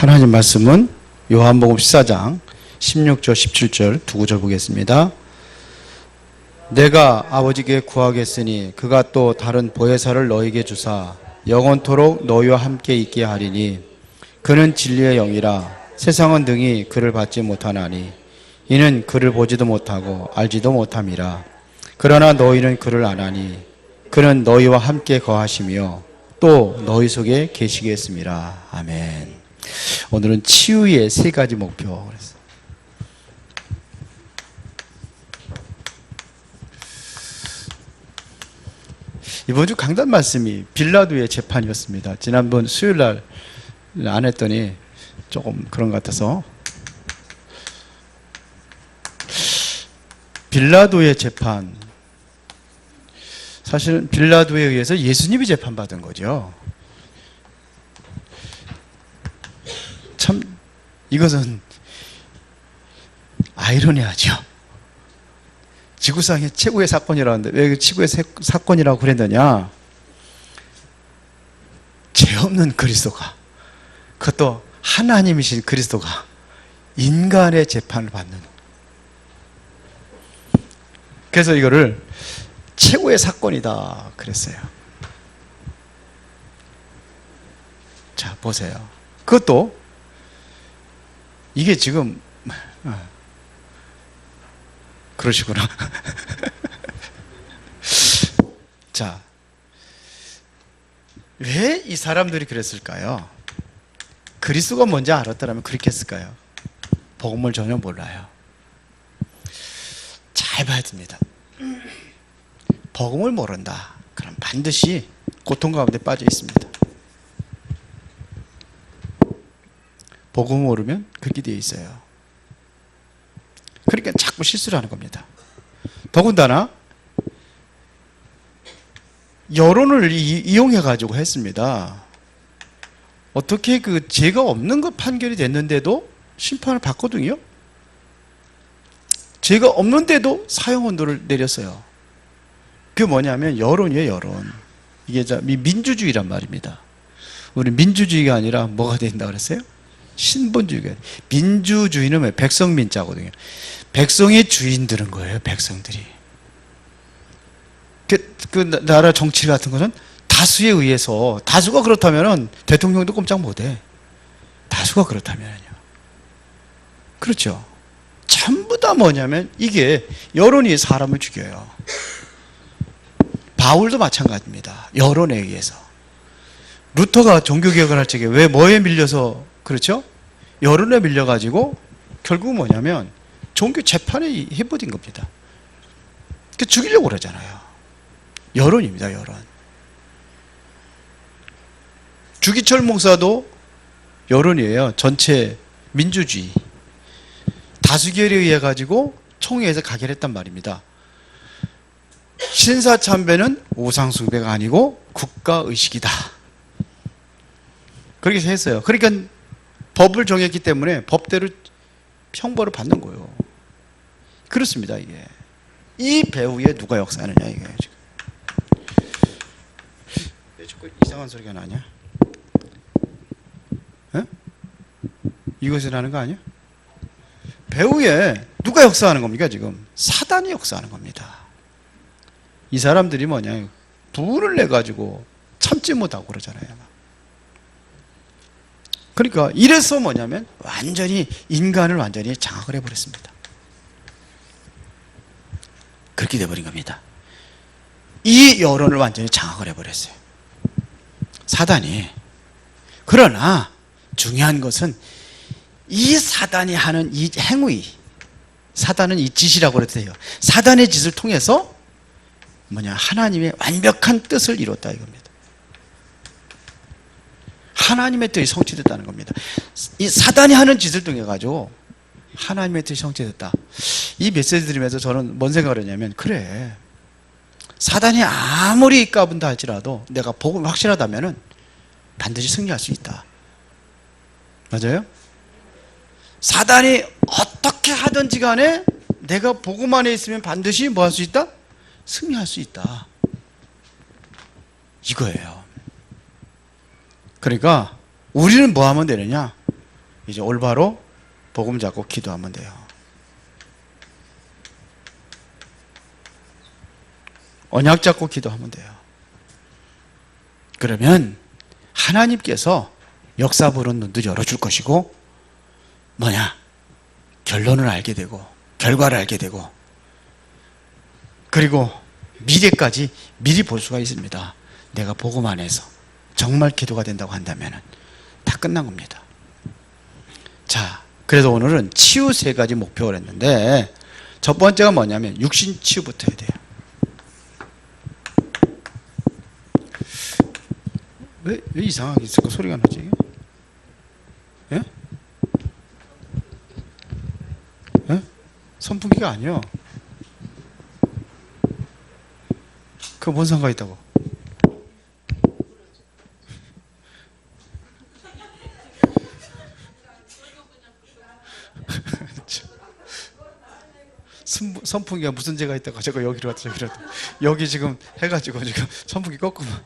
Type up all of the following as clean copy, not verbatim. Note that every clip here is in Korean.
하나님 말씀은 요한복음 14장 16절 17절 두 구절 보겠습니다. 내가 아버지께 구하겠으니 그가 또 다른 보혜사를 너희에게 주사 영원토록 너희와 함께 있게 하리니 그는 진리의 영이라 세상은 능히 그를 받지 못하나니 이는 그를 보지도 못하고 알지도 못함이라. 그러나 너희는 그를 아나니 그는 너희와 함께 거하시며 또 너희 속에 계시겠습니다. 아멘. 오늘은 치유의 세 가지 목표. 이번 주 강단 말씀이 빌라도의 재판이었습니다. 지난번 수요일 날 안 했더니 조금 그런 것 같아서. 빌라도의 재판. 사실은 빌라도에 의해서 예수님이 재판받은 거죠. 참 이것은 아이러니하죠. 지구상의 최고의 사건이라는데 왜 최고의 사건이라고 그랬느냐? 죄 없는 그리스도가, 그것도 하나님이신 그리스도가 인간의 재판을 받는. 그래서 이거를 최고의 사건이다 그랬어요. 자, 보세요. 그것도 이게 지금 그러시구나. 자, 왜 이 사람들이 그랬을까요? 그리스도가 뭔지 알았더라면 그렇게 했을까요? 복음을 전혀 몰라요. 잘 봐야 됩니다. 복음을 모른다. 그럼 반드시 고통 가운데 빠져 있습니다. 복음을 모르면 그렇게 되어 있어요. 그러니까 자꾸 실수를 하는 겁니다. 더군다나 여론을 이용해 가지고 했습니다. 어떻게 그 죄가 없는 것 판결이 됐는데도 심판을 받거든요. 죄가 없는데도 사형 언도를 내렸어요. 그게 뭐냐면 여론이에요, 여론. 이게 민주주의란 말입니다. 우리 민주주의가 아니라 뭐가 된다 그랬어요? 신본주의가. 민주주의는 왜? 백성민자거든요. 백성의 주인들은 거예요, 백성들이. 그 나라 정치 같은 것은 다수에 의해서, 다수가 그렇다면 대통령도 꼼짝 못해. 다수가 그렇다면요. 그렇죠. 전부 다 뭐냐면 이게 여론이 사람을 죽여요. 바울도 마찬가지입니다. 여론에 의해서. 루터가 종교개혁을 할 적에 왜 뭐에 밀려서, 그렇죠? 여론에 밀려가지고 결국 뭐냐면 종교 재판에 해버린 겁니다. 죽이려고 그러잖아요. 여론입니다, 여론. 주기철 목사도 여론이에요. 전체 민주주의. 다수결에 의해 가지고 총회에서 가결했단 말입니다. 신사참배는 우상숭배가 아니고 국가의식이다. 그렇게 했어요. 그러니까 법을 정했기 때문에 법대로 형벌을 받는 거예요. 그렇습니다, 이게. 이 배후에 누가 역사하느냐, 이게 지금. 왜 자꾸 이상한 소리가 나냐? 에? 이것이 나는 거 아니야? 배후에 누가 역사하는 겁니까, 지금? 사단이 역사하는 겁니다. 이 사람들이 뭐냐, 불을 내가지고 참지 못하고 그러잖아요. 그러니까 이래서 뭐냐면 완전히 인간을 완전히 장악을 해버렸습니다. 그렇게 돼버린 겁니다. 이 여론을 완전히 장악을 해버렸어요, 사단이. 그러나 중요한 것은 이 사단이 하는 이 행위, 사단은 이 짓이라고 그래도 돼요. 사단의 짓을 통해서 하나님의 완벽한 뜻을 이뤘다 이겁니다. 하나님의 뜻이 성취됐다는 겁니다. 이 사단이 하는 짓을 통해 가지고 하나님의 뜻이 성취됐다. 이 메시지 들으면서 저는 뭔 생각을 했냐면, 그래, 사단이 아무리 까분다 할지라도 내가 복음이 확실하다면 반드시 승리할 수 있다. 맞아요? 사단이 어떻게 하든지 간에 내가 복음 안에 있으면 반드시 뭐 할 수 있다? 승리할 수 있다. 이거예요. 그러니까 우리는 뭐 하면 되느냐? 이제 올바로 복음 잡고 기도하면 돼요. 언약 잡고 기도하면 돼요. 그러면 하나님께서 역사 보는 눈도 열어줄 것이고, 뭐냐? 결론을 알게 되고, 결과를 알게 되고, 그리고 미래까지 미리 볼 수가 있습니다. 내가 복음 안에서 정말 기도가 된다고 한다면 다 끝난 겁니다. 자, 그래서 오늘은 치유 3가지 목표를 했는데, 첫 번째가 뭐냐면 육신 치유부터 해야 돼요. 왜 이상하게 있을까? 소리가 나지? 예? 예? 선풍기가 아니요. 그거 뭔 상관 있다고? 선풍기가 무슨 죄가 있다고 자꾸 여기로 왔다 저기로 왔다. 여기 지금 해가지고 지금 선풍기 껐구만.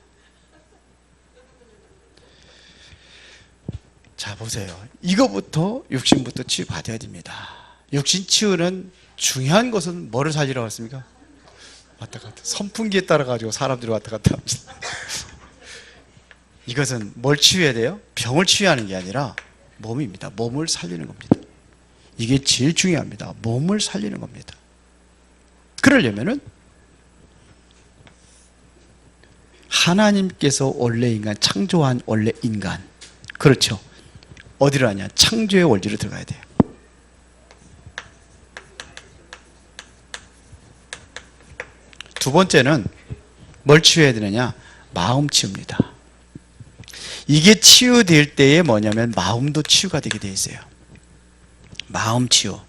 자, 보세요. 이거부터 육신부터 치유받아야 됩니다. 육신 치유는 중요한 것은 뭐를 살리러 왔습니까? 왔다 갔다. 선풍기에 따라가지고 사람들이 왔다 갔다 합니다. 이것은 뭘 치유해야 돼요? 병을 치유하는 게 아니라 몸입니다. 몸을 살리는 겁니다. 이게 제일 중요합니다. 몸을 살리는 겁니다. 그러려면은 하나님께서 원래 인간, 창조한 원래 인간, 그렇죠? 어디로 하냐? 창조의 원리로 들어가야 돼요. 두 번째는 뭘 치유해야 되느냐? 마음 치유입니다. 이게 치유될 때에 뭐냐면 마음도 치유가 되게 돼 있어요. 마음 치유.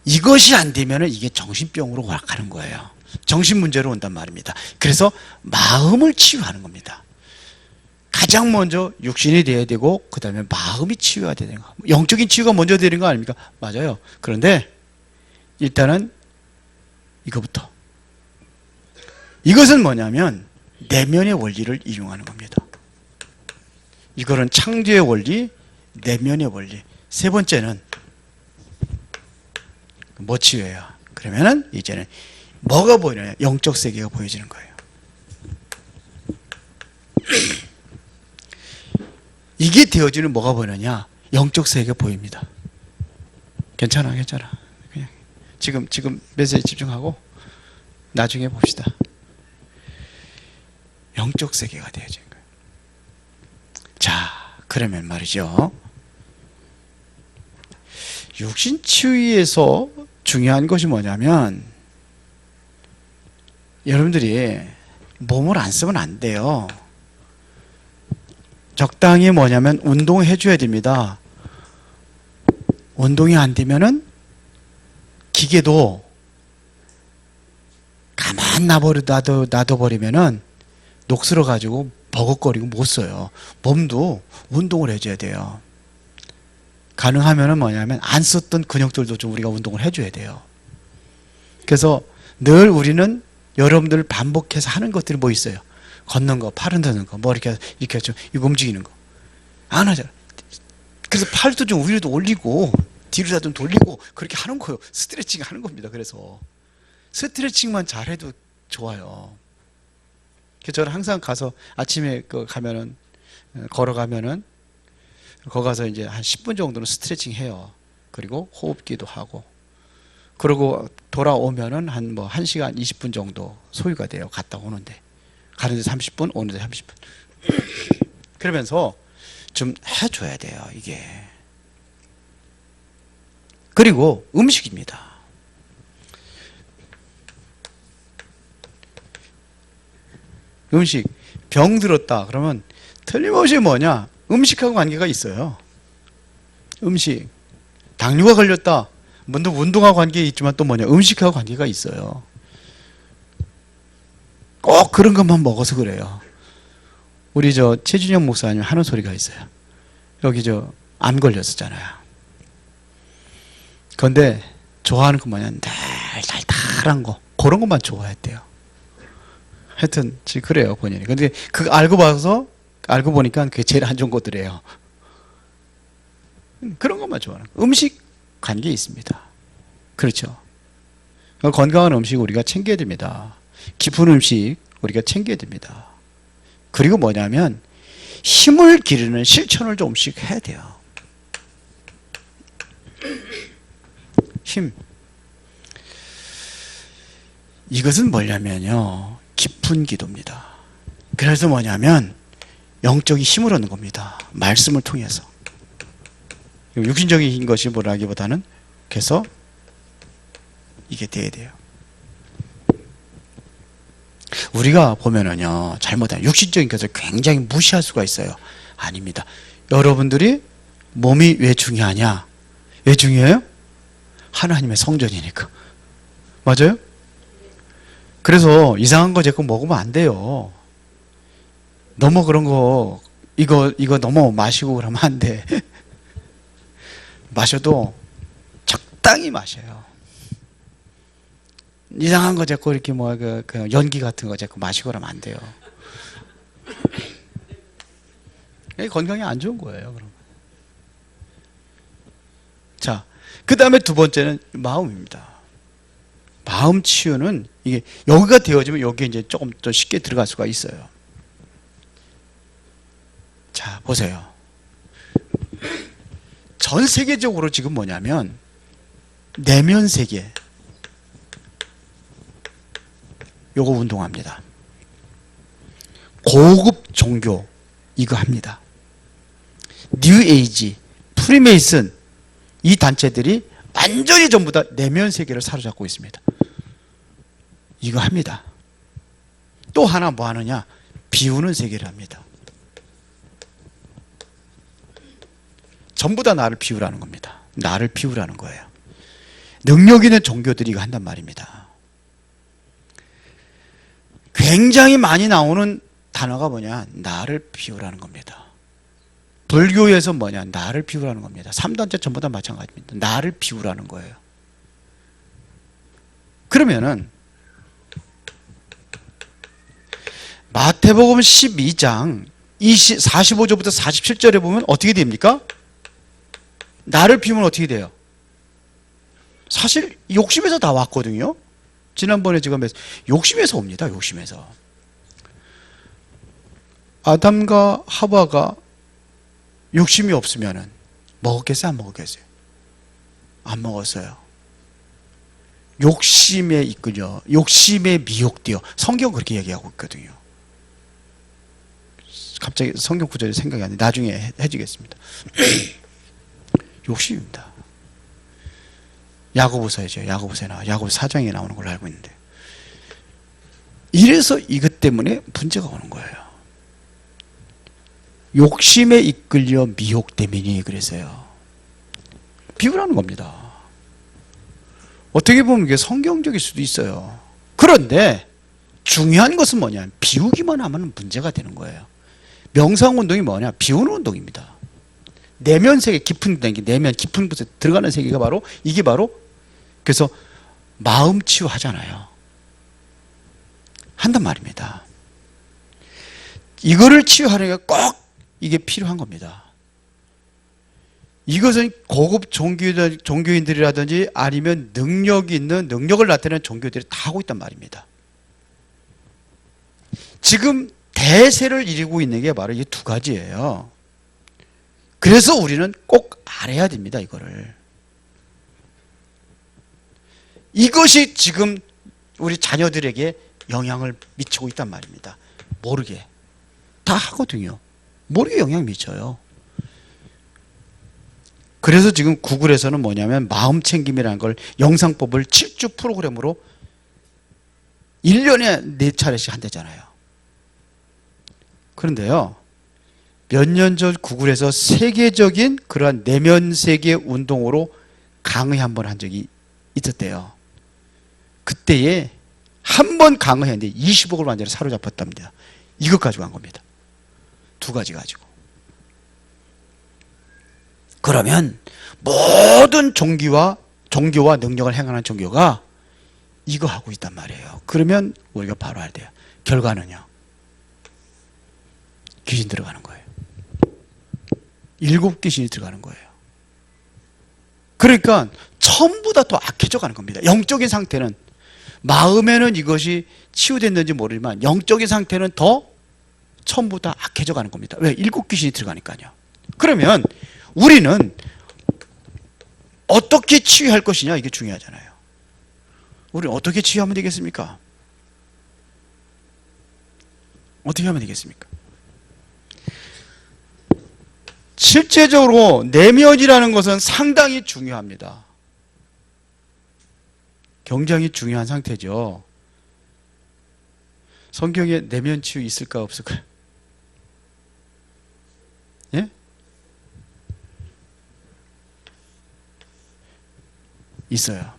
이것이 안 되면 이게 정신병으로 가는 거예요. 정신 문제로 온단 말입니다. 그래서 마음을 치유하는 겁니다. 가장 먼저 육신이 돼야 되고, 그 다음에 마음이 치유가 되는 거. 영적인 치유가 먼저 되는 거 아닙니까? 맞아요. 그런데 일단은 이거부터. 이것은 뭐냐면 내면의 원리를 이용하는 겁니다. 이거는 창조의 원리, 내면의 원리. 세 번째는 뭐 치유해요? 그러면은 이제는 뭐가 보이느냐? 영적 세계가 보여지는 거예요. 이게 되어지는 뭐가 보이느냐? 영적 세계가 보입니다. 괜찮아. 그냥 지금 메시지 집중하고 나중에 봅시다. 영적 세계가 되어지는 거예요. 자, 그러면 말이죠. 육신 치유에서 중요한 것이 뭐냐면, 여러분들이 몸을 안 쓰면 안 돼요. 적당히 뭐냐면 운동해 줘야 됩니다. 운동이 안 되면은 기계도 가만 놔둬버리면은 녹슬어 가지고 버벅거리고 못 써요. 몸도 운동을 해줘야 돼요. 가능하면은 뭐냐면 안 썼던 근육들도 좀 우리가 운동을 해줘야 돼요. 그래서 늘 우리는 여러분들 반복해서 하는 것들이 뭐 있어요? 걷는 거, 팔 흔드는 거, 뭐 이렇게 좀 이거 움직이는 거 안 하잖아. 그래서 팔도 좀 위로도 올리고 뒤로 좀 돌리고 그렇게 하는 거예요. 스트레칭 하는 겁니다. 그래서 스트레칭만 잘해도 좋아요. 그래서 저는 항상 가서 아침에 가면은 걸어가면은 거기 가서 이제 한 10분 정도는 스트레칭 해요. 그리고 호흡기도 하고, 그리고 돌아오면은 한 1시간 20분 정도 소요가 돼요. 갔다 오는데. 가는데 30분, 오는데 30분. 그러면서 좀 해줘야 돼요, 이게. 그리고 음식입니다. 음식. 병 들었다 그러면 틀림없이 뭐냐? 음식하고 관계가 있어요. 음식. 당뇨가 걸렸다. 물론 운동하고 관계 있지만 또 뭐냐? 음식하고 관계가 있어요. 꼭 그런 것만 먹어서 그래요. 우리 최준영 목사님 하는 소리가 있어요. 여기 암 걸렸었잖아요. 그런데 좋아하는 거 뭐냐? 달달한 거. 그런 것만 좋아했대요. 하여튼 그래요, 본인이. 근데 알고 보니까 그게 제일 안 좋은 것들이에요. 그런 것만 좋아하는 거예요. 음식 관계 있습니다. 그렇죠. 건강한 음식 우리가 챙겨야 됩니다. 깊은 음식 우리가 챙겨야 됩니다. 그리고 뭐냐면 힘을 기르는 실천을 조금씩 해야 돼요. 힘. 이것은 뭐냐면요, 깊은 기도입니다. 그래서 뭐냐면 영적인 힘을 얻는 겁니다. 말씀을 통해서. 육신적인 것이 뭐라기보다는 그래서 이게 돼야 돼요. 우리가 보면은요, 잘못하면 육신적인 것을 굉장히 무시할 수가 있어요. 아닙니다. 여러분들이 몸이 왜 중요하냐? 왜 중요해요? 하나님의 성전이니까. 맞아요? 그래서 이상한 거 자꾸 먹으면 안 돼요. 너무 그런 거 이거 너무 마시고 그러면 안 돼. 마셔도 적당히 마셔요. 이상한 거 자꾸 이렇게 뭐 그 연기 같은 거 자꾸 마시고 그러면 안 돼요. 건강에 안 좋은 거예요. 그럼. 자, 그 다음에 두 번째는 마음입니다. 마음 치유는 이게 여기가 되어지면 여기에 이제 조금 더 쉽게 들어갈 수가 있어요. 자, 보세요. 전 세계적으로 지금 뭐냐면 내면 세계 요거 운동합니다. 고급 종교 이거 합니다. 뉴에이지, 프리메이슨 이 단체들이 완전히 전부 다 내면 세계를 사로잡고 있습니다. 이거 합니다. 또 하나 뭐 하느냐? 비우는 세계를 합니다. 전부 다 나를 비우라는 겁니다. 나를 비우라는 거예요. 능력 있는 종교들이 이거 한단 말입니다. 굉장히 많이 나오는 단어가 뭐냐? 나를 비우라는 겁니다. 불교에서 뭐냐? 나를 비우라는 겁니다. 3단체 전부 다 마찬가지입니다. 나를 비우라는 거예요. 그러면은 마태복음 12장 45절부터 47절에 보면 어떻게 됩니까? 나를 비우면 어떻게 돼요? 사실 욕심에서 다 왔거든요. 지난번에 제가 욕심에서 옵니다. 욕심에서. 아담과 하와가 욕심이 없으면은 먹었겠어요? 안 먹었겠어요? 안 먹었어요. 욕심에 이끌려, 욕심에 미혹되어. 성경 그렇게 얘기하고 있거든요. 갑자기 성경 구절이 생각이 안 나요. 나중에 해주겠습니다. 욕심입니다. 야고보서죠. 야고보서에 나와. 야고보서 4장에 나오는 걸로 알고 있는데. 이래서 이것 때문에 문제가 오는 거예요. 욕심에 이끌려 미혹되면이 그래서요. 비우라는 겁니다. 어떻게 보면 이게 성경적일 수도 있어요. 그런데 중요한 것은 뭐냐? 비우기만 하면 문제가 되는 거예요. 명상운동이 뭐냐? 비우는 운동입니다. 내면 세계 깊은 데 내면 깊은 곳에 들어가는 세계가 바로 이게 바로 그래서 마음 치유하잖아요. 한단 말입니다. 이거를 치유하려면 꼭 이게 필요한 겁니다. 이것은 고급 종교인들이라든지 아니면 능력이 있는 능력을 나타내는 종교들이 다 하고 있단 말입니다. 지금 대세를 이루고 있는 게 바로 이 두 가지예요. 그래서 우리는 꼭 알아야 됩니다. 이거를. 이것이 지금 우리 자녀들에게 영향을 미치고 있단 말입니다. 모르게. 다 하거든요. 모르게 영향 미쳐요. 그래서 지금 구글에서는 뭐냐면 마음 챙김이라는 걸 영상법을 7주 프로그램으로 1년에 4차례씩 한다잖아요. 그런데요, 몇 년 전 구글에서 세계적인 그러한 내면 세계 운동으로 강의 한번 한 적이 있었대요. 그때에 한 번 강의했는데 20억을 완전히 사로잡았답니다. 이것 가지고 한 겁니다. 두 가지 가지고. 그러면 모든 종교와 능력을 행하는 종교가 이거 하고 있단 말이에요. 그러면 우리가 바로 알아야 돼요. 결과는요, 귀신 들어가는 거예요. 7 귀신이 들어가는 거예요. 그러니까 전부 다 더 악해져 가는 겁니다. 영적인 상태는, 마음에는 이것이 치유됐는지 모르지만 영적인 상태는 더 전부 다 악해져 가는 겁니다. 왜? 일곱 귀신이 들어가니까요. 그러면 우리는 어떻게 치유할 것이냐, 이게 중요하잖아요. 우리는 어떻게 치유하면 되겠습니까? 어떻게 하면 되겠습니까? 실제적으로 내면이라는 것은 상당히 중요합니다. 굉장히 중요한 상태죠. 성경에 내면 치유 있을까 없을까요? 예? 있어요.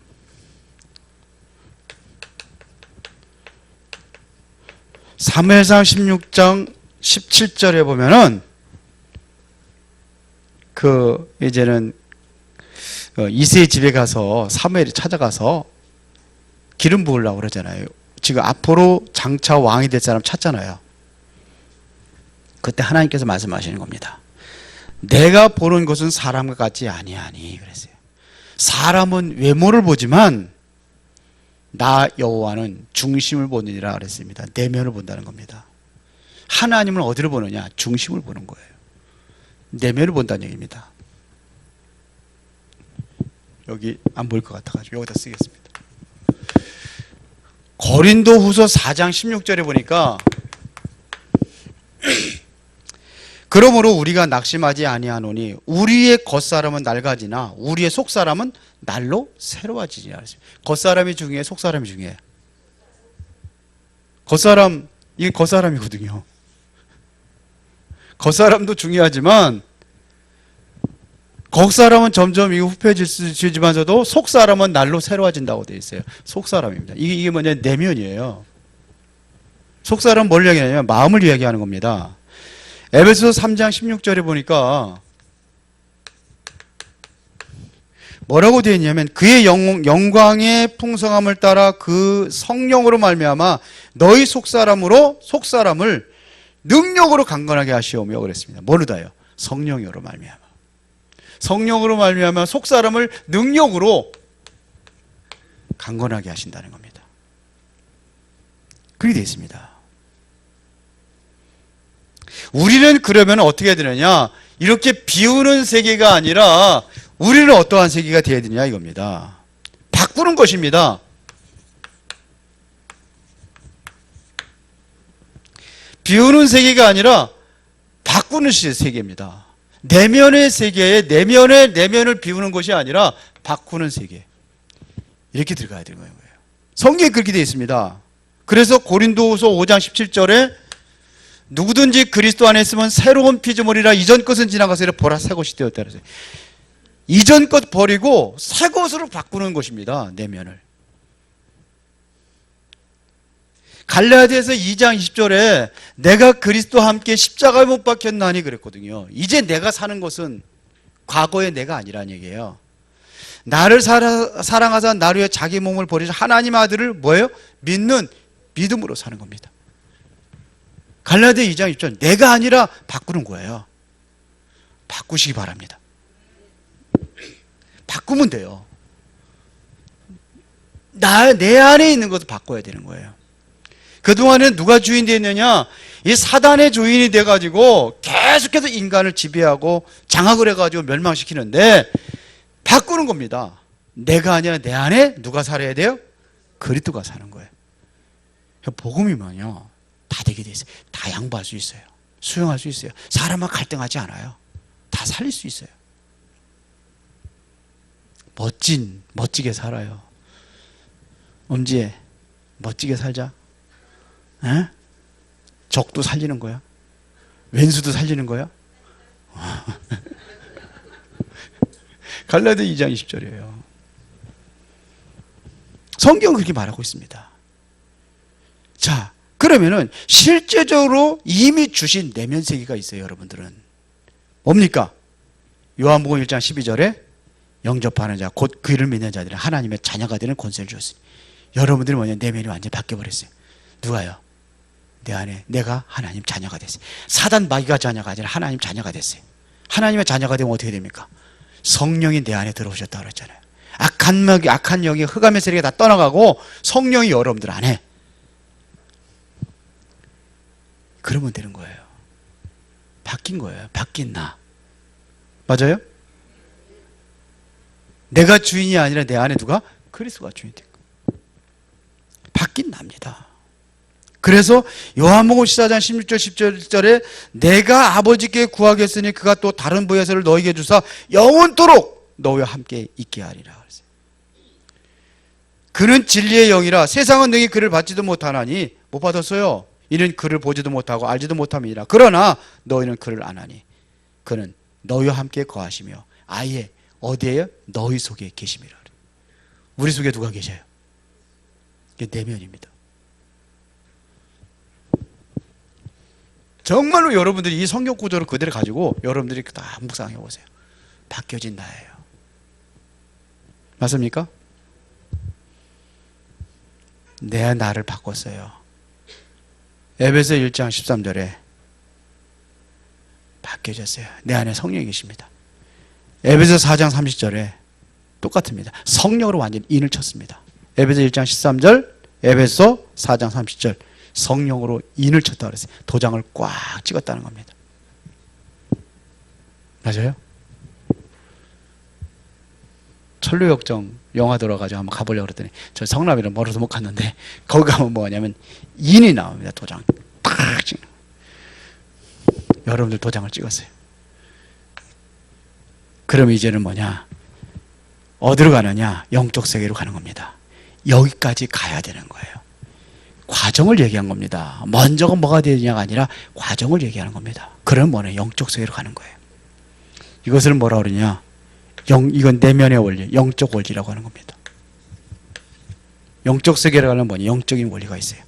사무엘상 16장 17절에 보면은 이제는 이새의 집에 가서 사무엘이 찾아가서 기름 부으려고 그러잖아요. 지금 앞으로 장차 왕이 될 사람 찾잖아요. 그때 하나님께서 말씀하시는 겁니다. 내가 보는 것은 사람과 같지 아니하니 그랬어요. 사람은 외모를 보지만 나 여호와는 중심을 보느니라 그랬습니다. 내면을 본다는 겁니다. 하나님은 어디를 보느냐? 중심을 보는 거예요. 내면을 본다는 얘기입니다. 여기 안 보일 것 같아가지고 여기다 쓰겠습니다. 고린도후서 4장 16절에 보니까 그러므로 우리가 낙심하지 아니하노니 우리의 겉사람은 낡아지나 우리의 속사람은 날로 새로워지니라. 겉사람이 중요해, 속사람이 중요해? 겉사람, 이게 겉사람이거든요. 겉사람도 중요하지만 겉사람은 점점 후패지지만서도 속사람은 날로 새로워진다고 되어 있어요. 속사람입니다. 이게 뭐냐? 내면이에요. 속사람 뭘 이야기하냐면 마음을 이야기하는 겁니다. 에베소서 3장 16절에 보니까 뭐라고 되어 있냐면 그의 영광의 풍성함을 따라 그 성령으로 말미암아 너희 속사람을 능력으로 강건하게 하시오며 그랬습니다. 뭘로 다요? 성령으로 말미암아. 성령으로 말미암아 속사람을 능력으로 강건하게 하신다는 겁니다. 그렇게 되어 있습니다. 우리는 그러면 어떻게 해야 되느냐? 이렇게 비우는 세계가 아니라 우리는 어떠한 세계가 되어야 되느냐 이겁니다. 바꾸는 것입니다. 비우는 세계가 아니라 바꾸는 세계입니다. 내면의 세계에 내면을 비우는 것이 아니라 바꾸는 세계. 이렇게 들어가야 되는 거예요. 성경에 그렇게 되어 있습니다. 그래서 고린도후서 5장 17절에 누구든지 그리스도 안에 있으면 새로운 피조물이라 이전 것은 지나가서 보라 새 것이 되었다 그랬어요. 이전 것 버리고 새 것으로 바꾸는 것입니다. 내면을. 갈라디아서 2장 20절에 내가 그리스도와 함께 십자가에 못 박혔나니 그랬거든요. 이제 내가 사는 것은 과거의 내가 아니라는 얘기예요. 나를 사랑하사 나를 위해 자기 몸을 버리신 하나님 아들을 뭐예요? 믿는 믿음으로 사는 겁니다. 갈라디아 2장 20절 내가 아니라 바꾸는 거예요. 바꾸시기 바랍니다. 바꾸면 돼요. 내 안에 있는 것을 바꿔야 되는 거예요. 그동안은 누가 주인이 됐느냐? 이 사단의 주인이 돼가지고 계속해서 인간을 지배하고 장악을 해가지고 멸망시키는데 바꾸는 겁니다. 내가 아니라 내 안에 누가 살아야 돼요? 그리스도가 사는 거예요. 복음이면요 다 되게 돼 있어요. 다 양보할 수 있어요. 수용할 수 있어요. 사람과 갈등하지 않아요. 다 살릴 수 있어요. 멋지게 살아요. 엄지에 멋지게 살자. 에? 적도 살리는 거야? 왼수도 살리는 거야? 갈라디아 2장 20절이에요. 성경은 그렇게 말하고 있습니다. 자, 그러면은 실제적으로 이미 주신 내면 세계가 있어요, 여러분들은. 뭡니까? 요한복음 1장 12절에 영접하는 자, 곧 그 이름을 믿는 자들은 하나님의 자녀가 되는 권세를 주었으니. 여러분들이 뭐냐? 내면이 완전히 바뀌어버렸어요. 누가요? 내 안에 내가 하나님 자녀가 됐어요. 사단 마귀가 자녀가 아니라 하나님 자녀가 됐어요. 하나님의 자녀가 되면 어떻게 됩니까? 성령이 내 안에 들어오셨다 그랬잖아요. 악한 영이 흑암의 세력이 다 떠나가고 성령이 여러분들 안에. 그러면 되는 거예요. 바뀐 거예요. 바뀐 나. 맞아요? 내가 주인이 아니라 내 안에 누가? 그리스도가 주인이 된 거예요. 바뀐 납니다. 그래서 요한복음 14장 16절 17절에 내가 아버지께 구하겠으니 그가 또 다른 보혜사를 너에게 주사 영원토록 너와 함께 있게 하리라 그랬어요. 그는 진리의 영이라 세상은 능히 그를 받지도 못하나니 못 받았어요. 이는 그를 보지도 못하고 알지도 못함이니라. 그러나 너희는 그를 아나니 그는 너희와 함께 거하시며 아예 어디에요? 너희 속에 계심이라. 우리 속에 누가 계셔요? 이게 내면입니다. 정말로 여러분들이 이 성경 구조를 그대로 가지고 여러분들이 다 묵상해 보세요. 바뀌어진 나예요. 맞습니까? 내 나를 바꿨어요. 에베소 1장 13절에 바뀌어졌어요. 내 안에 성령이 계십니다. 에베소 4장 30절에 똑같습니다. 성령으로 완전히 인을 쳤습니다. 에베소 1장 13절, 에베소 4장 30절 성령으로 인을 쳤다고 그랬어요. 도장을 꽉 찍었다는 겁니다. 맞아요? 천루역정 영화 들어가지고 한번 가보려고 그랬더니 저 성남이라 멀어서 못 갔는데 거기 가면 뭐냐면 인이 나옵니다. 도장 딱 찍는. 여러분들 도장을 찍었어요. 그럼 이제는 뭐냐? 어디로 가느냐? 영적 세계로 가는 겁니다. 여기까지 가야 되는 거예요. 과정을 얘기한 겁니다. 먼저가 뭐가 되느냐가 아니라 과정을 얘기하는 겁니다. 그럼 뭐냐? 영적 세계로 가는 거예요. 이것을 뭐라 그러냐? 이건 내면의 원리, 영적 원리라고 하는 겁니다. 영적 세계로 가려면 뭐냐? 영적인 원리가 있어요.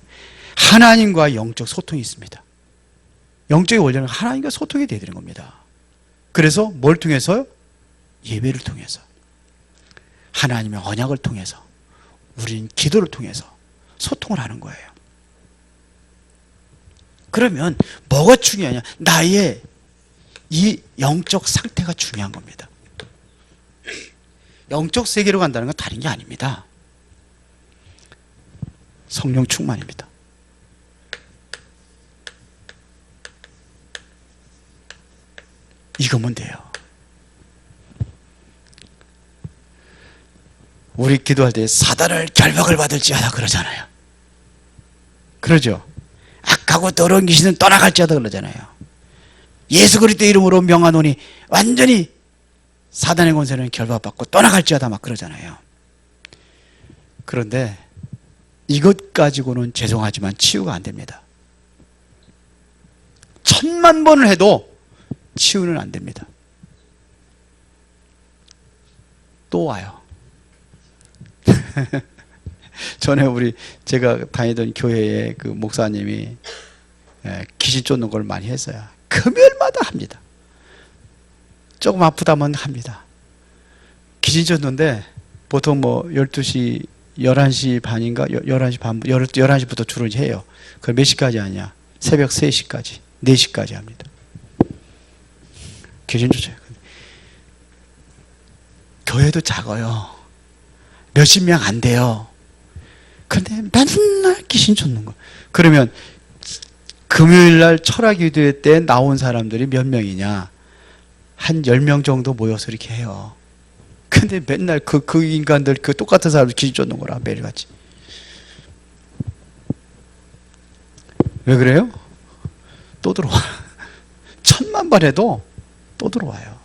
하나님과 영적 소통이 있습니다. 영적인 원리는 하나님과 소통이 되야 되는 겁니다. 그래서 뭘 통해서요? 예배를 통해서, 하나님의 언약을 통해서, 우리는 기도를 통해서 소통을 하는 거예요. 그러면 뭐가 중요하냐? 나의 이 영적 상태가 중요한 겁니다. 영적 세계로 간다는 건 다른 게 아닙니다. 성령 충만입니다. 이거면 돼요. 우리 기도할 때 사단을 결박을 받을지어다 그러잖아요. 그러죠? 악하고 더러운 귀신은 떠나갈지어다 그러잖아요. 예수 그리스도의 이름으로 명하노니 완전히 사단의 권세는 결박받고 떠나갈지어다 막 그러잖아요. 그런데 이것 가지고는 죄송하지만 치유가 안 됩니다. 1000만 번을 해도 치유는 안 됩니다. 또 와요. 전에 제가 다니던 교회에 그 목사님이 귀신 쫓는 걸 많이 했어요. 금요일마다 합니다. 조금 아프다면 합니다. 귀신 쫓는데 보통 뭐 12시, 11시 반인가? 11시 반, 11시부터 주로 해요. 그걸 몇 시까지 하냐? 새벽 3시까지, 4시까지 합니다. 귀신 쫓아요. 교회도 작아요. 몇십 명 안 돼요. 그런데 맨날 귀신 쫓는 거. 그러면 금요일날 철학 기도회 때 나온 사람들이 몇 명이냐? 한 10명 정도 모여서 이렇게 해요. 근데 맨날 그 인간들, 그 똑같은 사람들 귀신 쫓는 거라, 매일같이. 왜 그래요? 또 들어와. 1000만 번 해도 또 들어와요.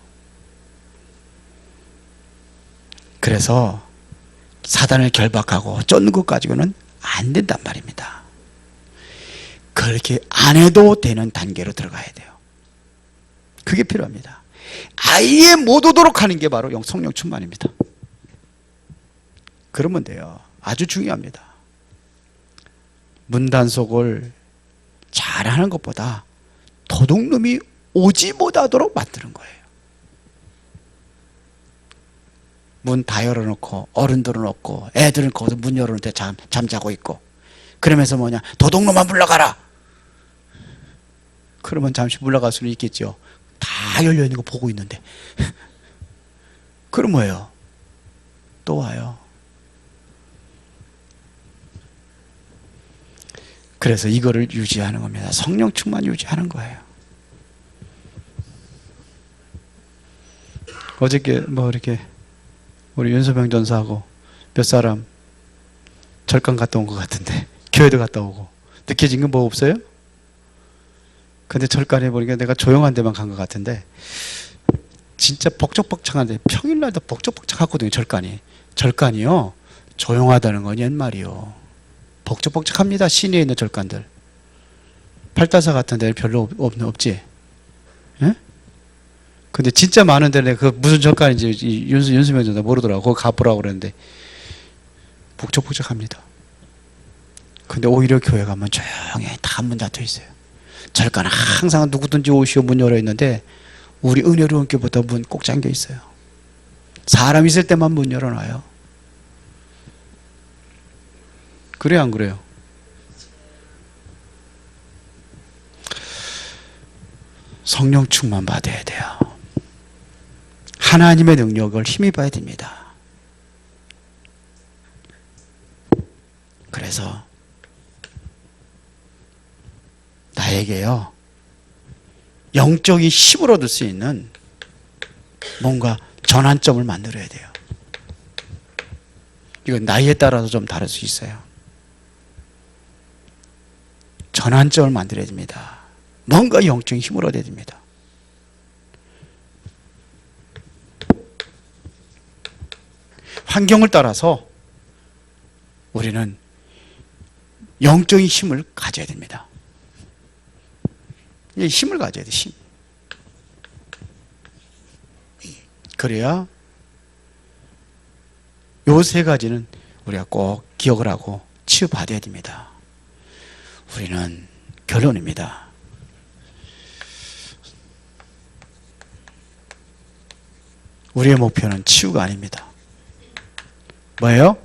그래서 사단을 결박하고 쫓는 것 가지고는 안 된단 말입니다. 그렇게 안 해도 되는 단계로 들어가야 돼요. 그게 필요합니다. 아예 못 오도록 하는 게 바로 성령 충만입니다. 그러면 돼요. 아주 중요합니다. 문단속을 잘하는 것보다 도둑놈이 오지 못하도록 만드는 거예요. 문 다 열어놓고 어른들은 없고 애들은 거기서 문 열어놓을 때 잠자고 있고, 그러면서 뭐냐, 도둑놈만 물러가라. 그러면 잠시 물러갈 수는 있겠죠. 다 열려있는 거 보고 있는데 그럼 뭐예요? 또 와요. 그래서 이거를 유지하는 겁니다. 성령 충만 유지하는 거예요. 어저께 뭐 이렇게 우리 윤소병 전사하고 몇 사람 절간 갔다 온 것 같은데, 교회도 갔다 오고 느껴진 건 뭐 없어요? 근데 절간에 보니까 내가 조용한 데만 간 것 같은데 진짜 벅적벅적한데, 평일날도 벅적벅적하거든요. 절간이요 조용하다는 건 옛말이요. 벅적벅적합니다. 시내에 있는 절간들. 팔다사 같은 데는 별로 없지. 예? 근데 진짜 많은 데는 그 무슨 절간인지 윤수명 전사 모르더라고. 거기 가보라고 그랬는데 북적북적합니다. 근데 오히려 교회 가면 조용히 다 문 닫혀 있어요. 절간은 항상 누구든지 오시오 문 열어 있는데 우리 은혜로운 교회보다 문 꼭 잠겨 있어요. 사람 있을 때만 문 열어놔요. 그래요, 안 그래요? 성령 충만 받아야 돼요. 하나님의 능력을 힘입어야 됩니다. 그래서 나에게요, 영적인 힘을 얻을 수 있는 뭔가 전환점을 만들어야 돼요. 이건 나이에 따라서 좀 다를 수 있어요. 전환점을 만들어야 됩니다. 뭔가 영적인 힘을 얻어야 됩니다. 환경을 따라서 우리는 영적인 힘을 가져야 됩니다. 힘을 가져야 돼, 힘. 그래야 요 세 가지는 우리가 꼭 기억을 하고 치유받아야 됩니다. 우리는 결론입니다. 우리의 목표는 치유가 아닙니다. 뭐예요?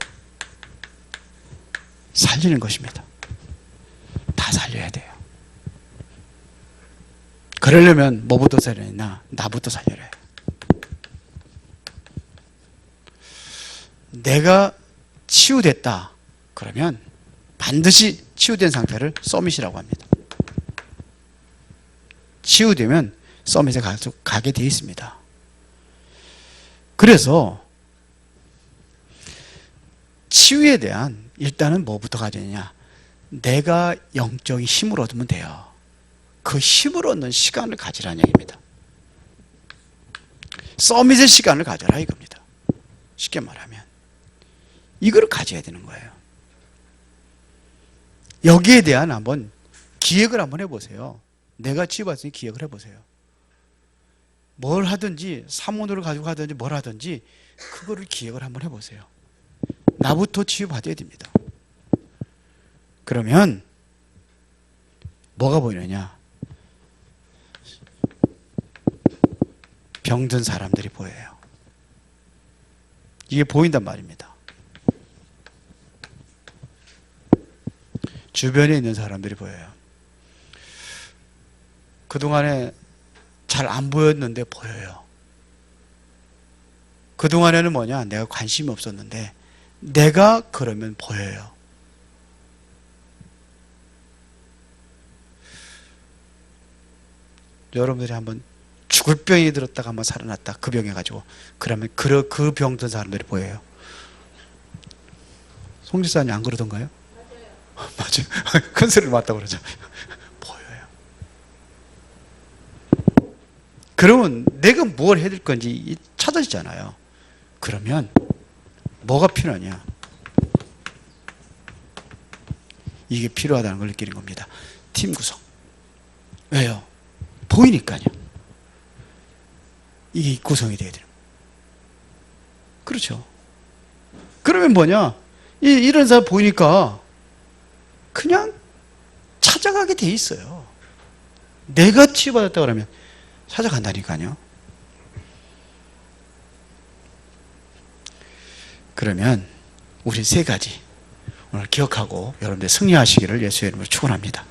살리는 것입니다. 다 살려야 돼요. 그러려면 뭐부터 살려야 되나? 나부터 살려야 해요. 내가 치유됐다 그러면 반드시 치유된 상태를 서밋이라고 합니다. 치유되면 서밋에 가게 되어 있습니다. 그래서 치유에 대한 일단은 뭐부터 가져야 되냐? 내가 영적인 힘을 얻으면 돼요. 그 힘을 얻는 시간을 가지라는 얘기입니다. 서밋의 시간을 가져라 이겁니다. 쉽게 말하면 이걸 가져야 되는 거예요. 여기에 대한 한번 기획을 한번 해보세요. 내가 치유받으니 기획을 해보세요. 뭘 하든지 사모를 가지고 하든지 뭘 하든지 그거를 기획을 한번 해보세요. 나부터 치유받아야 됩니다. 그러면 뭐가 보이느냐? 병든 사람들이 보여요. 이게 보인단 말입니다. 주변에 있는 사람들이 보여요. 그동안에 잘 안 보였는데 보여요. 그동안에는 뭐냐? 내가 관심이 없었는데 내가 그러면 보여요. 여러분들이 한번 죽을 병이 들었다가 한번 살아났다. 그 병에 가지고 그러면 그 병든 사람들이 보여요. 송 지사님 안 그러던가요? 맞아요. 큰 소리를 맞다고 그러죠. 보여요. 그러면 내가 뭘 해야 될 건지 찾아지잖아요. 그러면 뭐가 필요하냐? 이게 필요하다는 걸 느끼는 겁니다. 팀 구성. 왜요? 보이니까요. 이게 구성이 돼야 돼요. 그렇죠. 그러면 뭐냐? 이런 사람 보이니까 그냥 찾아가게 돼 있어요. 내가 치유받았다 그러면 찾아간다니까요. 그러면 우리 세 가지 오늘 기억하고 여러분들 승리하시기를 예수의 이름으로 축원합니다.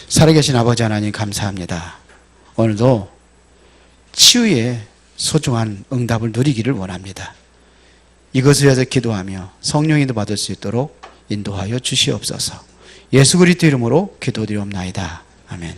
살아계신 아버지 하나님 감사합니다. 오늘도 치유의 소중한 응답을 누리기를 원합니다. 이것을 위해서 기도하며 성령인도 받을 수 있도록 인도하여 주시옵소서. 예수 그리스도 이름으로 기도드리옵나이다. 아멘.